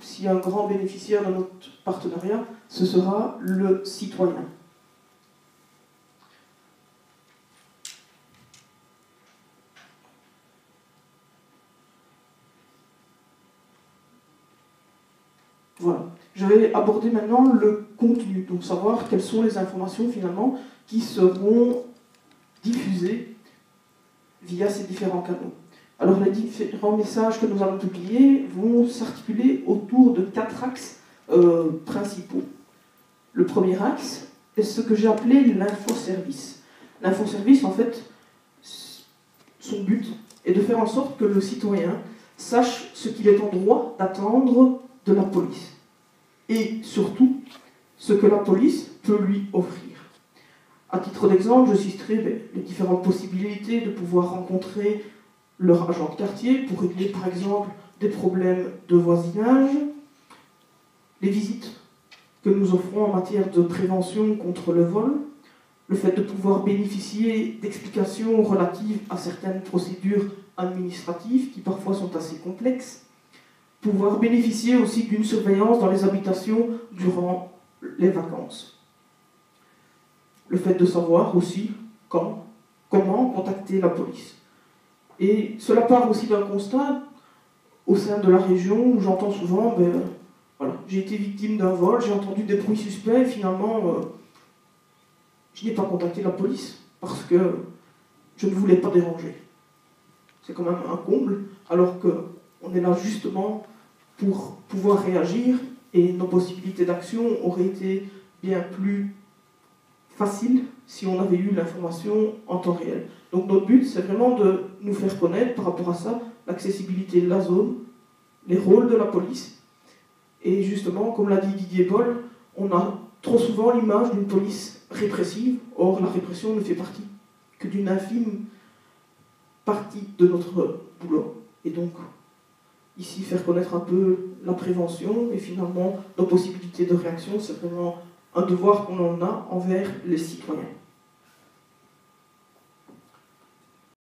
si un grand bénéficiaire de notre partenariat, ce sera le citoyen. Voilà. Je vais aborder maintenant le contenu, donc savoir quelles sont les informations finalement qui seront diffusées via ces différents canaux. Alors les différents messages que nous allons publier vont s'articuler autour de 4 axes principaux. Le premier axe est ce que j'ai appelé l'infoservice. L'infoservice, en fait, son but est de faire en sorte que le citoyen sache ce qu'il est en droit d'attendre de la police. Et surtout, ce que la police peut lui offrir. À titre d'exemple, je citerai les différentes possibilités de pouvoir rencontrer leur agent de quartier pour régler par exemple des problèmes de voisinage, les visites que nous offrons en matière de prévention contre le vol, le fait de pouvoir bénéficier d'explications relatives à certaines procédures administratives qui parfois sont assez complexes, pouvoir bénéficier aussi d'une surveillance dans les habitations durant les vacances. Le fait de savoir aussi comment contacter la police. Et cela part aussi d'un constat au sein de la région où j'entends souvent voilà, j'ai été victime d'un vol, j'ai entendu des bruits suspects, et finalement je n'ai pas contacté la police parce que je ne voulais pas déranger. C'est quand même un comble, alors qu'on est là justement pour pouvoir réagir et nos possibilités d'action auraient été bien plus facile si on avait eu l'information en temps réel. Donc notre but, c'est vraiment de nous faire connaître par rapport à ça, l'accessibilité de la zone, les rôles de la police. Et justement, comme l'a dit Didier Boll, on a trop souvent l'image d'une police répressive. Or, la répression ne fait partie que d'une infime partie de notre boulot. Et donc, ici, faire connaître un peu la prévention et finalement nos possibilités de réaction, c'est vraiment un devoir qu'on en a envers les citoyens.